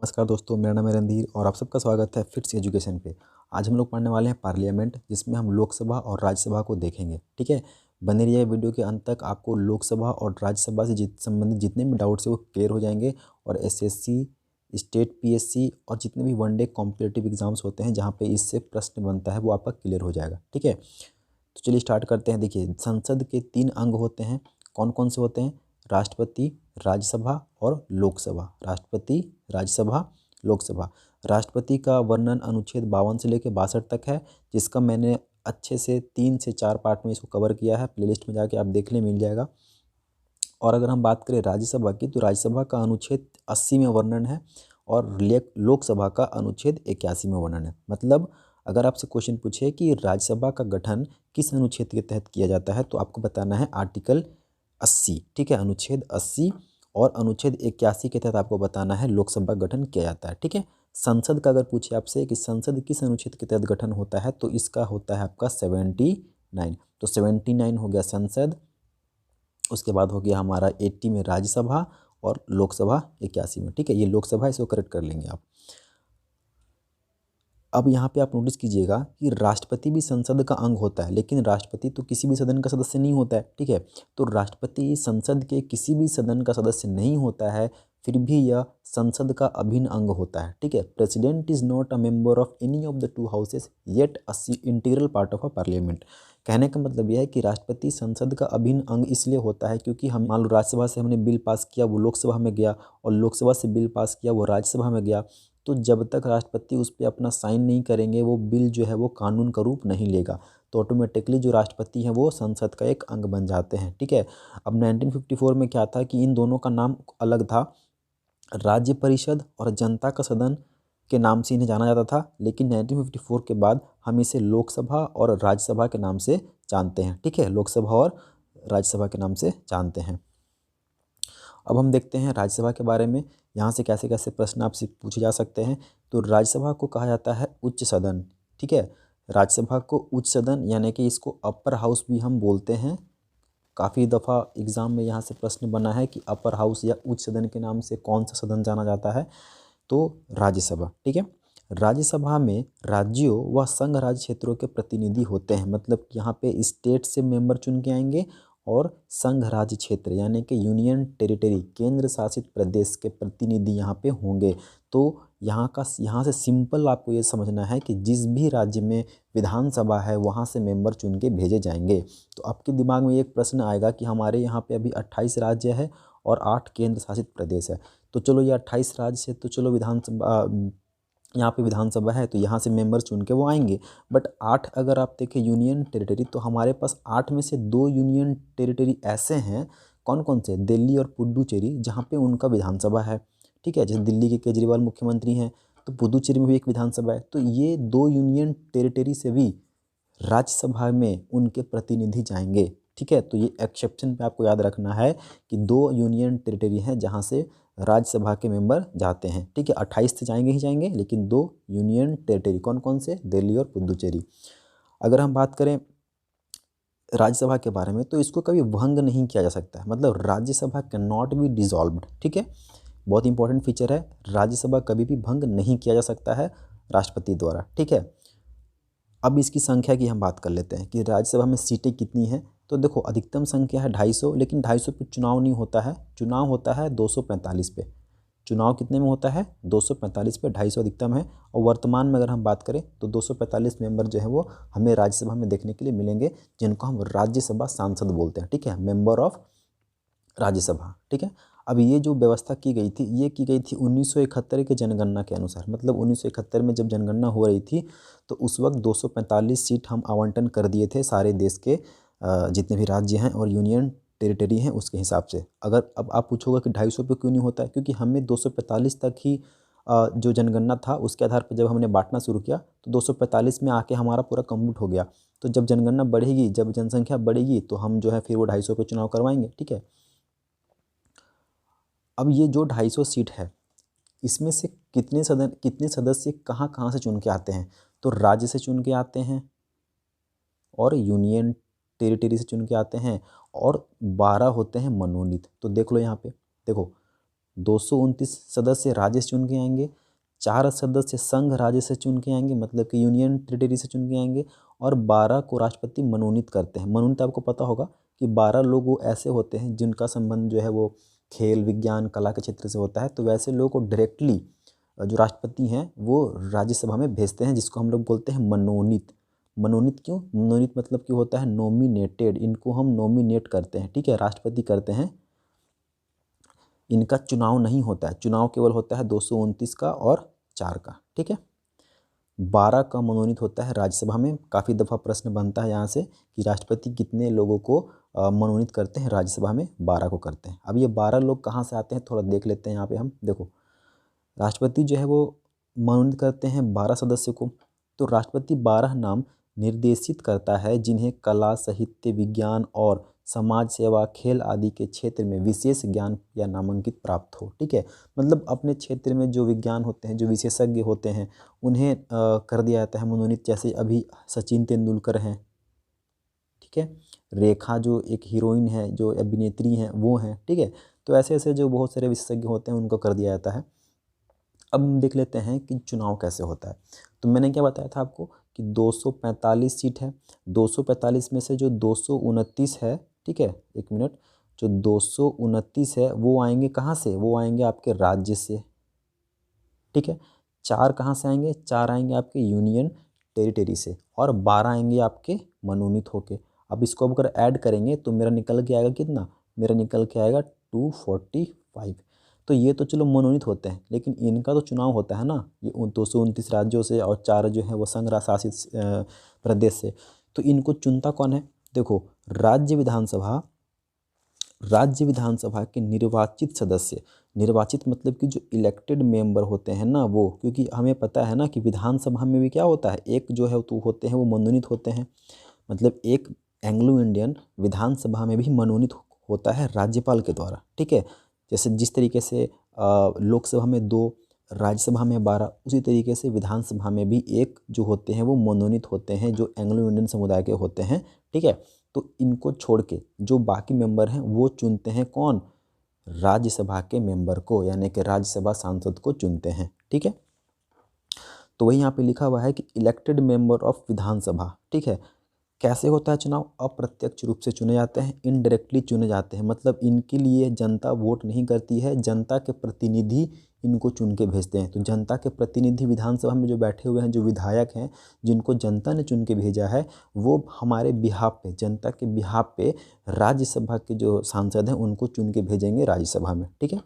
नमस्कार दोस्तों, मेरा नाम है रणधीर और आप सबका स्वागत है फिट्स एजुकेशन पे। आज हम लोग पढ़ने वाले हैं पार्लियामेंट, जिसमें हम लोकसभा और राज्यसभा को देखेंगे। ठीक है, बने रहिए वीडियो के अंत तक। आपको लोकसभा और राज्यसभा से संबंधित जितने भी डाउट्स है वो क्लियर हो जाएंगे। और एसएससी, स्टेट पीएससी और जितने भी वनडे कॉम्पिटिटिव एग्जाम्स होते हैं जहाँ पे इससे प्रश्न बनता है वो आपका क्लियर हो जाएगा। ठीक है, तो चलिए स्टार्ट करते हैं। देखिए, संसद के 3 अंग होते हैं। कौन कौन से होते हैं? राष्ट्रपति, राज्यसभा और लोकसभा। राष्ट्रपति, राज्यसभा, लोकसभा। राष्ट्रपति का वर्णन अनुच्छेद 52 से लेकर 62 तक है, जिसका मैंने अच्छे से 3 से 4 पार्ट में इसको कवर किया है। प्लेलिस्ट में जाके आप देख लें, मिल जाएगा। और अगर हम बात करें राज्यसभा की, तो राज्यसभा का अनुच्छेद 80 में वर्णन है और लोकसभा का अनुच्छेद 81 में वर्णन है। मतलब अगर आपसे क्वेश्चन पूछे कि राज्यसभा का गठन किस अनुच्छेद के तहत किया जाता है, तो आपको बताना है आर्टिकल 80। ठीक है, अनुच्छेद 80। और अनुच्छेद 81 के तहत आपको बताना है लोकसभा गठन किया जाता है। ठीक है, संसद का अगर पूछे आपसे कि संसद किस अनुच्छेद के तहत गठन होता है, तो इसका होता है आपका 79। तो 79 हो गया संसद। उसके बाद हो गया हमारा 80 में राज्यसभा और लोकसभा 81 में। ठीक है, ये लोकसभा, इसको करेक्ट कर लेंगे आप। अब यहाँ पे आप नोटिस कीजिएगा कि राष्ट्रपति भी संसद का अंग होता है, लेकिन राष्ट्रपति तो किसी भी सदन का सदस्य नहीं होता है। ठीक है, तो राष्ट्रपति संसद के किसी भी सदन का सदस्य नहीं होता है, फिर भी यह संसद का अभिन्न अंग होता है। ठीक है, president is not a member of any of the 2 houses yet a integral part of a parliament. कहने का मतलब यह है कि राष्ट्रपति संसद का अभिन्न अंग इसलिए होता है क्योंकि हम मान लो राज्यसभा से हमने बिल पास किया, वो लोकसभा में गया, और लोकसभा से बिल पास किया, वो राज्यसभा में गया। तो जब तक राष्ट्रपति उस पर अपना साइन नहीं करेंगे, वो बिल जो है वो कानून का रूप नहीं लेगा। तो ऑटोमेटिकली जो राष्ट्रपति हैं वो संसद का एक अंग बन जाते हैं। ठीक है, अब 1954 में क्या था कि इन दोनों का नाम अलग था, राज्य परिषद और जनता का सदन के नाम से इन्हें जाना जाता था। लेकिन 1954 के बाद हम इसे लोकसभा और राज्यसभा के नाम से जानते हैं। ठीक है, लोकसभा और राज्यसभा के नाम से जानते हैं। अब हम देखते हैं राज्यसभा के बारे में, यहाँ से कैसे कैसे प्रश्न आपसे पूछे जा सकते हैं। तो राज्यसभा को कहा जाता है उच्च सदन। ठीक है, राज्यसभा को उच्च सदन यानी कि इसको अपर हाउस भी हम बोलते हैं। काफ़ी दफ़ा एग्ज़ाम में यहाँ से प्रश्न बना है कि अपर हाउस या उच्च सदन के नाम से कौन सा सदन जाना जाता है, तो राज्यसभा। ठीक है, राज्यसभा में राज्यों व संघ राज्य क्षेत्रों के प्रतिनिधि होते हैं। मतलब यहाँ पे स्टेट से मेंबर चुन के आएंगे और संघ राज्य क्षेत्र यानी कि यूनियन टेरिटरी, केंद्र शासित प्रदेश के प्रतिनिधि यहाँ पे होंगे। तो यहाँ से सिंपल आपको ये समझना है कि जिस भी राज्य में विधानसभा है वहाँ से मेंबर चुन के भेजे जाएंगे। तो आपके दिमाग में एक प्रश्न आएगा कि हमारे यहाँ पे अभी 28 राज्य है और 8 केंद्र शासित प्रदेश है। तो चलो ये 28 राज्य से, तो चलो विधानसभा, यहाँ पे विधानसभा है तो यहाँ से मेंबर चुन के वो आएंगे। बट 8 अगर आप देखें यूनियन टेरिटरी, तो हमारे पास 8 में से 2 यूनियन टेरिटरी ऐसे हैं। कौन कौन से? दिल्ली और पुडुचेरी, जहाँ पे उनका विधानसभा है। ठीक है, जैसे दिल्ली के केजरीवाल मुख्यमंत्री हैं, तो पुडुचेरी में भी एक विधानसभा है। तो ये 2 यूनियन टेरिटरी से भी राज्यसभा में उनके प्रतिनिधि जाएंगे। ठीक है, तो ये एक्सेप्शन पे आपको याद रखना है कि 2 यूनियन टेरिटरी हैं जहाँ से राज्यसभा के मेंबर जाते हैं। ठीक है, 28 से जाएंगे ही जाएंगे, लेकिन 2 यूनियन टेरिटरी कौन कौन से? दिल्ली और पुडुचेरी। अगर हम बात करें राज्यसभा के बारे में, तो इसको कभी भंग नहीं किया जा सकता है। मतलब Rajya Sabha can not be dissolved. ठीक है, बहुत इंपॉर्टेंट फीचर है, राज्यसभा कभी भी भंग नहीं किया जा सकता है राष्ट्रपति द्वारा। ठीक है, अब इसकी संख्या की हम बात कर लेते हैं कि राज्यसभा में सीटें कितनी हैं। तो देखो, अधिकतम संख्या है 250, लेकिन 250 पे चुनाव नहीं होता है। चुनाव होता है 245 पे। चुनाव कितने में होता है? 245 पे, 250 अधिकतम है। और वर्तमान में अगर हम बात करें तो 245 मेंबर जो है वो हमें राज्यसभा में देखने के लिए मिलेंगे, जिनको हम राज्यसभा सांसद बोलते हैं। ठीक है, मेंबर ऑफ राज्यसभा। ठीक है, अब ये जो व्यवस्था की गई थी, ये की गई थी 1971 के जनगणना के अनुसार। मतलब 1971 में जब जनगणना हो रही थी, तो उस वक्त 245 सीट हम आवंटन कर दिए थे सारे देश के जितने भी राज्य हैं और यूनियन टेरिटरी हैं उसके हिसाब से। अगर अब आप पूछोगे कि 250 पे क्यों नहीं होता है, क्योंकि हमें 245 तक ही जो जनगणना था उसके आधार पर जब हमने बांटना शुरू किया तो 245 में आके हमारा पूरा कंप्लीट हो गया। तो जब जनगणना बढ़ेगी, जब जनसंख्या बढ़ेगी, तो हम जो है फिर वो 250 पे चुनाव करवाएंगे। ठीक है, अब ये जो 250 सीट है, इसमें से कितने सदस्य कहाँ कहाँ से चुन के आते हैं? तो राज्य से चुन के आते हैं और यूनियन टेरिटरी से चुन के आते हैं, और 12 होते हैं मनोनीत। तो देख लो यहाँ पे, देखो 229 सदस्य राज्य से चुन के आएंगे, 4 सदस्य संघ राज्य से चुन के आएंगे, मतलब कि यूनियन टेरिटरी से चुन के आएंगे, और 12 को राष्ट्रपति मनोनीत करते हैं। मनोनीत आपको पता होगा कि 12 लोग वो ऐसे होते हैं जिनका संबंध जो है वो खेल, विज्ञान, कला के क्षेत्र से होता है। तो वैसे लोगों को डायरेक्टली जो राष्ट्रपति हैं वो राज्यसभा में भेजते हैं, जिसको हम लोग बोलते हैं मनोनीत। मनोनीत क्यों? मनोनीत मतलब कि होता है नॉमिनेटेड, इनको हम नॉमिनेट करते हैं, ठीक है, राष्ट्रपति करते हैं। इनका चुनाव नहीं होता है, चुनाव केवल होता है 229 का और 4 का, ठीक है। 12 का मनोनीत होता है राज्यसभा में। काफ़ी दफ़ा प्रश्न बनता है यहाँ से कि राष्ट्रपति कितने लोगों को मनोनीत करते हैं राज्यसभा में? 12 को करते हैं। अब ये 12 लोग कहाँ से आते हैं थोड़ा देख लेते हैं। यहाँ पे हम देखो, राष्ट्रपति जो है वो मनोनीत करते हैं 12 सदस्य को। तो राष्ट्रपति 12 नाम निर्देशित करता है जिन्हें कला, साहित्य, विज्ञान और समाज सेवा, खेल आदि के क्षेत्र में विशेष ज्ञान या नामांकित प्राप्त हो, ठीक है। मतलब अपने क्षेत्र में जो विज्ञान होते हैं, जो विशेषज्ञ होते हैं, उन्हें कर दिया जाता है मनोनीत। जैसे अभी सचिन तेंदुलकर हैं, ठीक है, रेखा जो एक हीरोइन है, जो अभिनेत्री हैं वो हैं, ठीक है। तो ऐसे ऐसे जो बहुत सारे विशेषज्ञ होते हैं उनको कर दिया जाता है। अब हम देख लेते हैं कि चुनाव कैसे होता है। तो मैंने क्या बताया था आपको कि 245 सीट है। 245 में से जो 229 है, ठीक है, एक मिनट, जो 229 है वो आएंगे कहाँ से? वो आएंगे आपके राज्य से, ठीक है। 4 कहाँ से आएंगे? 4 आएंगे आपके यूनियन टेरिटरी से, और 12 आएंगे आपके मनोनीत होके। अब इसको अगर ऐड करेंगे तो मेरा निकल के आएगा कितना? मेरा निकल के आएगा 245। तो ये तो चलो मनोनीत होते हैं, लेकिन इनका तो चुनाव होता है ना, ये 229 राज्यों से और 4 जो है वो संघ शासित प्रदेश से। तो इनको चुनता कौन है? देखो, राज्य विधानसभा के निर्वाचित सदस्य, निर्वाचित मतलब कि जो इलेक्टेड मेंबर होते हैं ना वो, क्योंकि हमें पता है ना कि विधानसभा में भी क्या होता है, एक जो है तो होते हैं वो मनोनीत होते हैं। मतलब एक एंग्लो इंडियन विधानसभा में भी मनोनीत होता है राज्यपाल के द्वारा, ठीक है। जैसे जिस तरीके से लोकसभा में 2, राज्यसभा में 12, उसी तरीके से विधानसभा में भी एक जो होते हैं वो मनोनीत होते हैं, जो एंग्लो इंडियन समुदाय के होते हैं, ठीक है। तो इनको छोड़ के जो बाकी मेंबर हैं वो चुनते हैं कौन? राज्यसभा के मेंबर को, यानी कि राज्यसभा सांसद को चुनते हैं, ठीक है। तो वही यहाँ पे लिखा हुआ है कि इलेक्टेड मेंबर ऑफ विधानसभा, ठीक है। कैसे होता है चुनाव? अप्रत्यक्ष रूप से चुने जाते हैं, इनडायरेक्टली चुने जाते हैं। मतलब इनके लिए जनता वोट नहीं करती है, जनता के प्रतिनिधि इनको चुन के भेजते हैं। तो जनता के प्रतिनिधि विधानसभा में जो बैठे हुए हैं, जो विधायक हैं, जिनको जनता ने चुन के भेजा है, वो हमारे बिहाफ पे, जनता के बिहाफ पे राज्यसभा के जो सांसद हैं उनको चुन के भेजेंगे राज्यसभा में, ठीक है।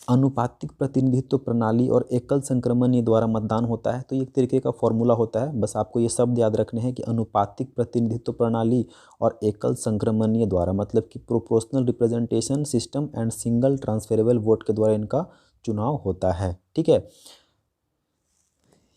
अनुपातिक प्रतिनिधित्व प्रणाली और एकल संक्रमणीय द्वारा मतदान होता है। तो ये एक तरीके का फॉर्मूला होता है, बस आपको ये शब्द याद रखने हैं कि अनुपातिक प्रतिनिधित्व प्रणाली और एकल संक्रमणीय द्वारा, मतलब कि proportional representation system and single transferable vote के द्वारा इनका चुनाव होता है, ठीक है।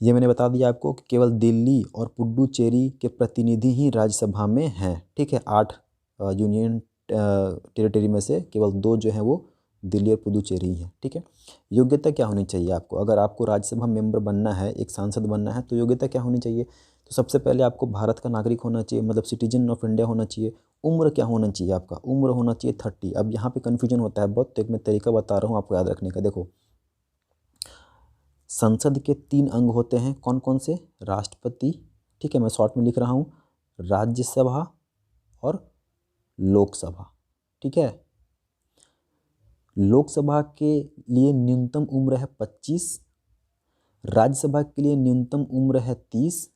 ये मैंने बता दिया आपको कि केवल दिल्ली और पुडुचेरी के प्रतिनिधि ही राज्यसभा में हैं, ठीक है। 8 यूनियन टेरिटरी में से केवल 2 जो हैं वो दिल्ली और पुडुचेरी है, ठीक है। योग्यता क्या होनी चाहिए आपको? अगर आपको राज्यसभा मेंबर बनना है, एक सांसद बनना है, तो योग्यता क्या होनी चाहिए? तो सबसे पहले आपको भारत का नागरिक होना चाहिए, मतलब सिटीजन ऑफ इंडिया होना चाहिए। उम्र क्या होना चाहिए आपका? उम्र होना चाहिए 30। अब यहाँ पे कन्फ्यूजन होता है बहुत, तो एक मैं तरीका बता रहा हूँ आपको याद रखने का। देखो, संसद के 3 अंग होते हैं, कौन कौन से? राष्ट्रपति, ठीक है, मैं शॉर्ट में लिख रहा हूँ, राज्यसभा और लोकसभा, ठीक है। लोकसभा के लिए न्यूनतम उम्र है 25, राज्यसभा के लिए न्यूनतम उम्र है 30,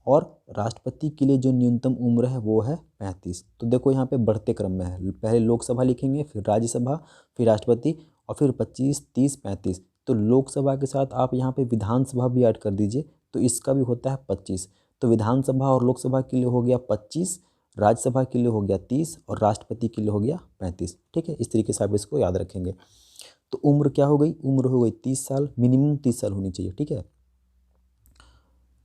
और राष्ट्रपति के लिए जो न्यूनतम उम्र है वो है 35। तो देखो यहाँ पे बढ़ते क्रम में है, पहले लोकसभा लिखेंगे, फिर राज्यसभा, फिर राष्ट्रपति, और फिर 25, 30, 35। तो लोकसभा के साथ आप यहाँ पे विधानसभा भी ऐड कर दीजिए, तो इसका भी होता है 25। तो विधानसभा और लोकसभा के लिए हो गया 25, राज्यसभा के लिए हो गया 30, और राष्ट्रपति के लिए हो गया 35, ठीक है। इस तरीके से आप इसको याद रखेंगे। तो उम्र क्या हो गई? उम्र हो गई 30 साल, मिनिमम 30 साल होनी चाहिए, ठीक है।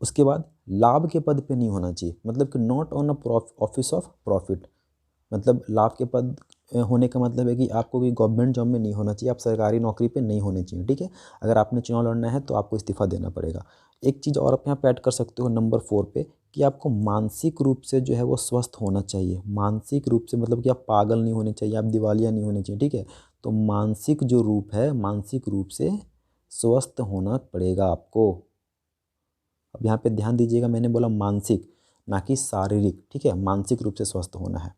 उसके बाद लाभ के पद पे नहीं होना चाहिए, मतलब कि not on a office of profit. मतलब लाभ के पद होने का मतलब है कि आपको कोई गवर्नमेंट जॉब में नहीं होना चाहिए, आप सरकारी नौकरी पे नहीं होने चाहिए, ठीक है। अगर आपने चुनाव लड़ना है तो आपको इस्तीफा देना पड़ेगा। एक चीज़ और आप यहाँ पे ऐड कर सकते हो नंबर 4 पे, कि आपको मानसिक रूप से जो है वो स्वस्थ होना चाहिए। मानसिक रूप से मतलब कि आप पागल नहीं होने चाहिए, आप दिवालिया नहीं होने चाहिए, ठीक है। तो मानसिक जो रूप है, मानसिक रूप से स्वस्थ होना पड़ेगा आपको। अब यहाँ पे ध्यान दीजिएगा, मैंने बोला मानसिक, ना कि शारीरिक, ठीक है, मानसिक रूप से स्वस्थ होना है।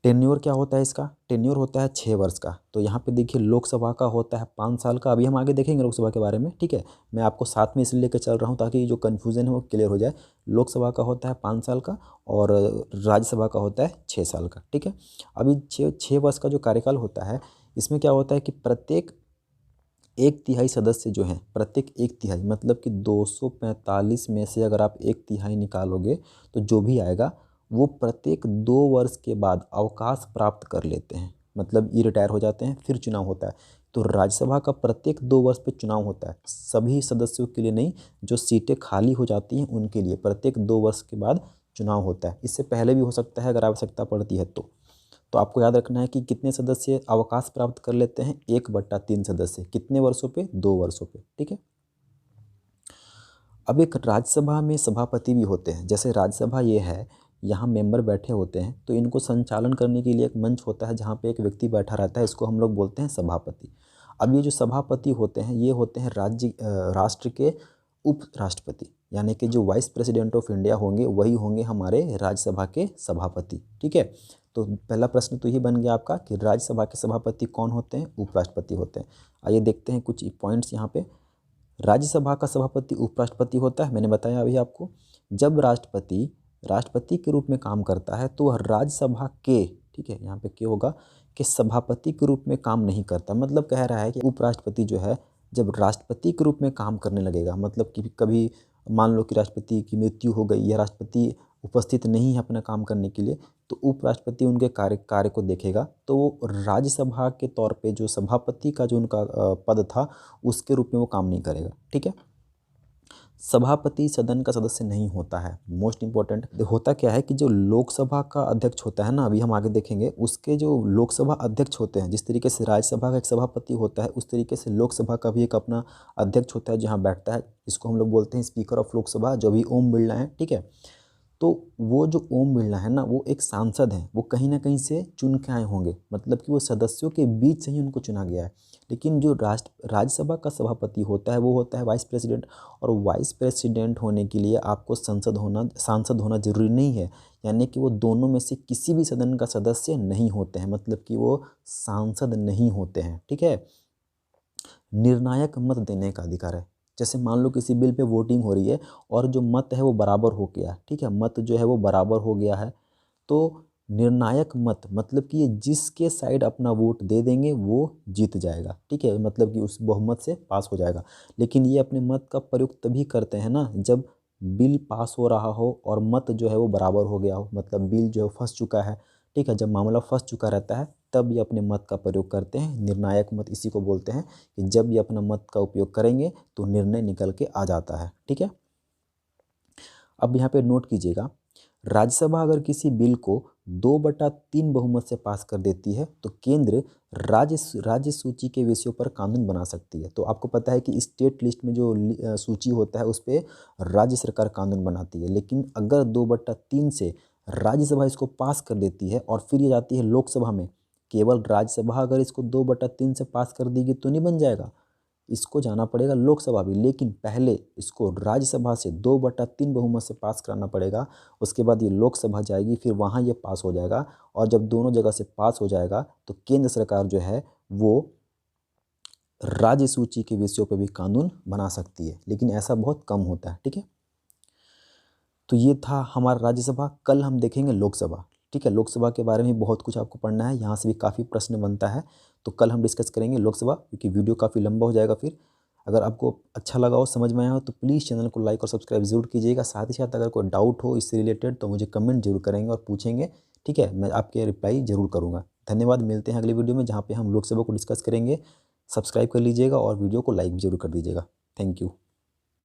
टेन्योर क्या होता है इसका? टेन्योर होता है 6 वर्ष का। तो यहाँ पे देखिए लोकसभा का होता है 5 साल का। अभी हम आगे देखेंगे लोकसभा के बारे में, ठीक है। मैं आपको साथ में इसलिए लेकर चल रहा हूँ ताकि जो कन्फ्यूज़न है वो क्लियर हो जाए। लोकसभा का होता है 5 साल का और राज्यसभा का होता है 6 साल का, ठीक है। अभी 6 वर्ष का जो कार्यकाल होता है, इसमें क्या होता है कि प्रत्येक 1/3 सदस्य जो हैं, प्रत्येक 1/3 मतलब कि 245 में से अगर आप 1/3 निकालोगे तो जो भी आएगा वो प्रत्येक 2 वर्ष के बाद अवकाश प्राप्त कर लेते हैं, मतलब ये रिटायर हो जाते हैं, फिर चुनाव होता है। तो राज्यसभा का प्रत्येक 2 वर्ष पे चुनाव होता है, सभी सदस्यों के लिए नहीं, जो सीटें खाली हो जाती हैं उनके लिए प्रत्येक 2 वर्ष के बाद चुनाव होता है। इससे पहले भी हो सकता है अगर आवश्यकता पड़ती है तो आपको याद रखना है कि कितने सदस्य अवकाश प्राप्त कर लेते हैं, 1/3 सदस्य, कितने वर्षों पे? 2 वर्षों पे, ठीक है। अब एक राज्यसभा में सभापति भी होते हैं। जैसे राज्यसभा ये है, यहाँ मेंबर बैठे होते हैं, तो इनको संचालन करने के लिए एक मंच होता है जहाँ पे एक व्यक्ति बैठा रहता है, इसको हम लोग बोलते हैं सभापति। अब ये जो सभापति होते हैं, ये होते हैं राष्ट्र के उपराष्ट्रपति, यानी कि जो वाइस प्रेसिडेंट ऑफ इंडिया होंगे वही होंगे हमारे राज्यसभा के सभापति, ठीक है। तो पहला प्रश्न तो ये बन गया आपका कि राज्यसभा के सभापति कौन होते हैं? उपराष्ट्रपति होते हैं। आइए देखते हैं कुछ पॉइंट्स यहाँ पे। राज्यसभा का सभापति उपराष्ट्रपति होता है, मैंने बताया अभी आपको। जब राष्ट्रपति के रूप में काम करता है तो वह राज्यसभा के, ठीक है, यहाँ पे क्या होगा कि सभापति के रूप में काम नहीं करता। मतलब कह रहा है कि उपराष्ट्रपति जो है जब राष्ट्रपति के रूप में काम करने लगेगा, मतलब कि कभी मान लो कि राष्ट्रपति की मृत्यु हो गई या राष्ट्रपति उपस्थित नहीं है अपना काम करने के लिए, तो उपराष्ट्रपति उनके कार्य को देखेगा। तो वो राज्यसभा के तौर पे जो सभापति का जो उनका पद था उसके रूप में वो काम नहीं करेगा, ठीक है। सभापति सदन का सदस्य नहीं होता है। मोस्ट इंपॉर्टेंट होता क्या है कि जो लोकसभा का अध्यक्ष होता है ना, अभी हम आगे देखेंगे, उसके जो लोकसभा अध्यक्ष होते हैं, जिस तरीके से राज्यसभा का एक सभापति होता है उस तरीके से लोकसभा का भी एक अपना अध्यक्ष होता है जहाँ बैठता है, इसको हम लोग बोलते हैं स्पीकर ऑफ लोकसभा, जो भी ओम बिरला है, ठीक है। तो वो जो ओम बिरला है ना, वो एक सांसद हैं, वो कहीं ना कहीं से चुन के आए होंगे, मतलब कि वो सदस्यों के बीच से ही उनको चुना गया है। लेकिन जो राज्यसभा का सभापति होता है वो होता है वाइस प्रेसिडेंट, और वाइस प्रेसिडेंट होने के लिए आपको सांसद होना जरूरी नहीं है, यानी कि वो दोनों में से किसी भी सदन का सदस्य नहीं होते हैं, मतलब कि वो सांसद नहीं होते हैं, ठीक है। निर्णायक मत देने का अधिकार है। जैसे मान लो किसी बिल पे वोटिंग हो रही है और जो मत है वो बराबर हो गया, ठीक है, मत जो है वो बराबर हो गया है, तो निर्णायक मत मतलब कि ये जिसके साइड अपना वोट दे देंगे वो जीत जाएगा, ठीक है, मतलब कि उस बहुमत से पास हो जाएगा। लेकिन ये अपने मत का प्रयोग तभी करते हैं ना जब बिल पास हो रहा हो और मत जो है वो बराबर हो गया हो, मतलब बिल जो है फंस चुका है, ठीक है, जब मामला फंस चुका रहता है तब ये अपने मत का प्रयोग करते हैं। निर्णायक मत इसी को बोलते हैं कि जब ये अपना मत का उपयोग करेंगे तो निर्णय निकल के आ जाता है, ठीक है। अब यहाँ पे नोट कीजिएगा, राज्यसभा अगर किसी बिल को 2/3 बहुमत से पास कर देती है तो केंद्र राज्य सूची के विषयों पर कानून बना सकती है। तो आपको पता है कि स्टेट लिस्ट में जो सूची होता है उस पर राज्य सरकार कानून बनाती है, लेकिन अगर 2/3 से राज्यसभा इसको पास कर देती है और फिर ये जाती है लोकसभा में, केवल राज्यसभा अगर इसको 2/3 से पास कर देगी तो नहीं बन जाएगा, इसको जाना पड़ेगा लोकसभा भी, लेकिन पहले इसको राज्यसभा से 2/3 बहुमत से पास कराना पड़ेगा। उसके बाद ये लोकसभा जाएगी, फिर वहाँ ये पास हो जाएगा, और जब दोनों जगह से पास हो जाएगा तो केंद्र सरकार जो है वो राज्य सूची के विषयों पर भी कानून बना सकती है, लेकिन ऐसा बहुत कम होता है, ठीक है। तो ये था हमारा राज्यसभा। कल हम देखेंगे लोकसभा, ठीक है। लोकसभा के बारे में बहुत कुछ आपको पढ़ना है, यहाँ से भी काफ़ी प्रश्न बनता है, तो कल हम डिस्कस करेंगे लोकसभा, क्योंकि वीडियो काफ़ी लंबा हो जाएगा फिर। अगर आपको अच्छा लगा हो, समझ में आया हो, तो प्लीज़ चैनल को लाइक और सब्सक्राइब जरूर कीजिएगा। साथ ही साथ अगर कोई डाउट हो इससे रिलेटेड तो मुझे कमेंट जरूर करेंगे और पूछेंगे, ठीक है, मैं आपके रिप्लाई जरूर करूँगा। धन्यवाद, मिलते हैं अगली वीडियो में जहाँ पर हम लोकसभा को डिस्कस करेंगे। सब्सक्राइब कर लीजिएगा और वीडियो को लाइक भी जरूर कर दीजिएगा। Thank you.